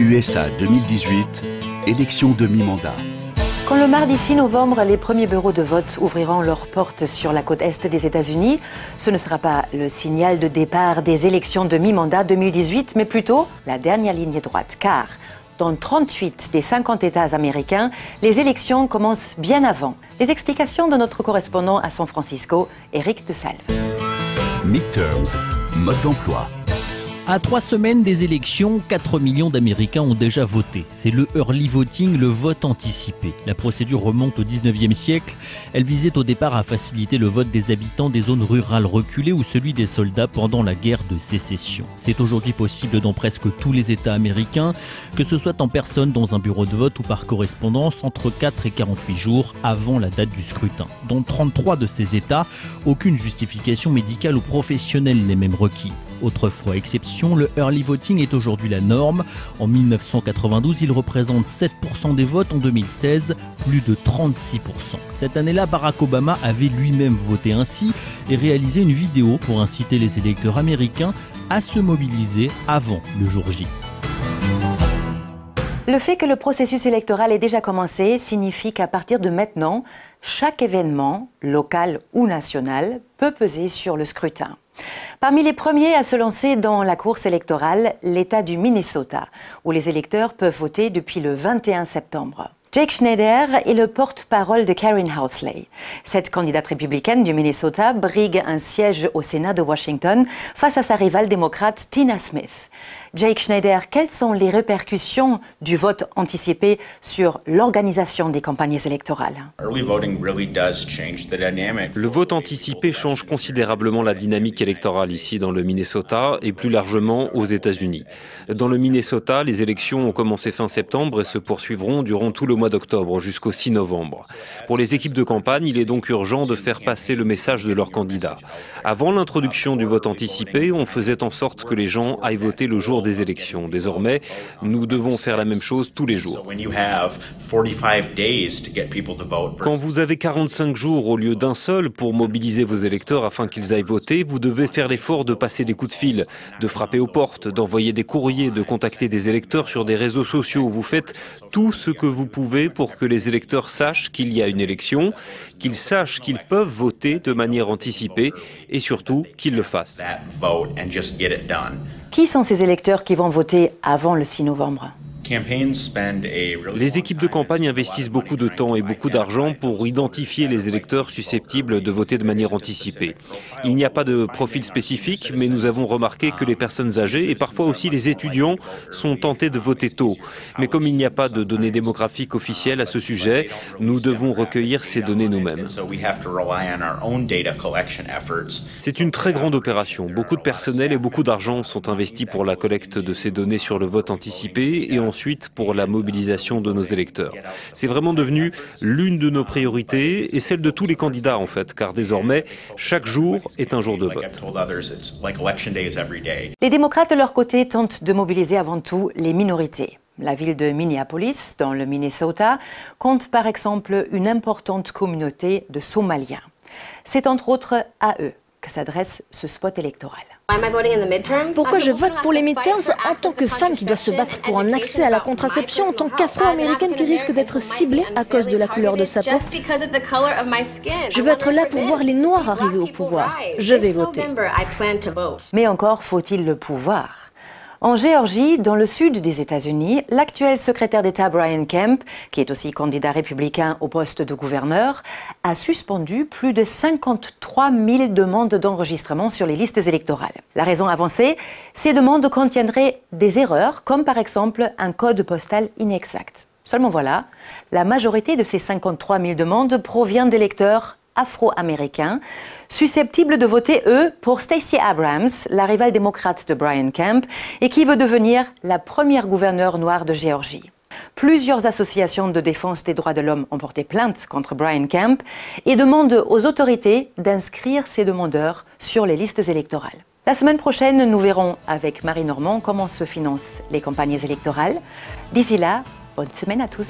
USA 2018, élection de mi-mandat. Quand le mardi 6 novembre, les premiers bureaux de vote ouvriront leurs portes sur la côte est des États-Unis, ce ne sera pas le signal de départ des élections de mi-mandat 2018, mais plutôt la dernière ligne droite. Car dans 38 des 50 États américains, les élections commencent bien avant. Les explications de notre correspondant à San Francisco, Éric de Salve. Midterms, mode d'emploi. À 3 semaines des élections, 4 millions d'Américains ont déjà voté. C'est le early voting, le vote anticipé. La procédure remonte au 19e siècle. Elle visait au départ à faciliter le vote des habitants des zones rurales reculées ou celui des soldats pendant la guerre de sécession. C'est aujourd'hui possible dans presque tous les États américains, que ce soit en personne dans un bureau de vote ou par correspondance entre 4 et 48 jours avant la date du scrutin. Dans 33 de ces États, aucune justification médicale ou professionnelle n'est même requise. Autrefois exception, le early voting est aujourd'hui la norme. En 1992, il représente 7% des votes. En 2016, plus de 36%. Cette année-là, Barack Obama avait lui-même voté ainsi et réalisé une vidéo pour inciter les électeurs américains à se mobiliser avant le jour J. Le fait que le processus électoral ait déjà commencé signifie qu'à partir de maintenant, chaque événement, local ou national, peut peser sur le scrutin. Parmi les premiers à se lancer dans la course électorale, l'État du Minnesota, où les électeurs peuvent voter depuis le 21 septembre. Jake Schneider est le porte-parole de Karen Housley. Cette candidate républicaine du Minnesota brigue un siège au Sénat de Washington face à sa rivale démocrate Tina Smith. Jake Schneider, quelles sont les répercussions du vote anticipé sur l'organisation des campagnes électorales? Le vote anticipé change considérablement la dynamique électorale ici dans le Minnesota et plus largement aux États-Unis. Dans le Minnesota, les élections ont commencé fin septembre et se poursuivront durant tout le mois d'octobre jusqu'au 6 novembre. Pour les équipes de campagne, il est donc urgent de faire passer le message de leurs candidats. Avant l'introduction du vote anticipé, on faisait en sorte que les gens aillent voter le jour des élections. Désormais, nous devons faire la même chose tous les jours. Quand vous avez 45 jours au lieu d'un seul pour mobiliser vos électeurs afin qu'ils aillent voter, vous devez faire l'effort de passer des coups de fil, de frapper aux portes, d'envoyer des courriers, de contacter des électeurs sur des réseaux sociaux. Vous faites tout ce que vous pouvez pour que les électeurs sachent qu'il y a une élection, qu'ils sachent qu'ils peuvent voter de manière anticipée et surtout qu'ils le fassent. Qui sont ces électeurs qui vont voter avant le 6 novembre? Les équipes de campagne investissent beaucoup de temps et beaucoup d'argent pour identifier les électeurs susceptibles de voter de manière anticipée. Il n'y a pas de profil spécifique, mais nous avons remarqué que les personnes âgées et parfois aussi les étudiants sont tentés de voter tôt. Mais comme il n'y a pas de données démographiques officielles à ce sujet, nous devons recueillir ces données nous-mêmes. C'est une très grande opération. Beaucoup de personnel et beaucoup d'argent sont investis pour la collecte de ces données sur le vote anticipé et ensuite pour la mobilisation de nos électeurs. C'est vraiment devenu l'une de nos priorités et celle de tous les candidats en fait, car désormais, chaque jour est un jour de vote. Les démocrates de leur côté tentent de mobiliser avant tout les minorités. La ville de Minneapolis, dans le Minnesota, compte par exemple une importante communauté de Somaliens. C'est entre autres à eux que s'adresse ce spot électoral. Pourquoi je vote pour les midterms en tant que femme qui doit se battre pour un accès à la contraception, en tant qu'afro-américaine qui risque d'être ciblée à cause de la couleur de sa peau? Je veux être là pour voir les Noirs arriver au pouvoir. Je vais voter. Mais encore faut-il le pouvoir. En Géorgie, dans le sud des États-Unis, l'actuel secrétaire d'État Brian Kemp, qui est aussi candidat républicain au poste de gouverneur, a suspendu plus de 53 000 demandes d'enregistrement sur les listes électorales. La raison avancée, ces demandes contiendraient des erreurs, comme par exemple un code postal inexact. Seulement voilà, la majorité de ces 53 000 demandes provient d'électeurs afro-américains, susceptibles de voter, eux, pour Stacey Abrams, la rivale démocrate de Brian Kemp, et qui veut devenir la première gouverneure noire de Géorgie. Plusieurs associations de défense des droits de l'homme ont porté plainte contre Brian Kemp et demandent aux autorités d'inscrire ces demandeurs sur les listes électorales. La semaine prochaine, nous verrons avec Marie Normand comment se financent les campagnes électorales. D'ici là, bonne semaine à tous.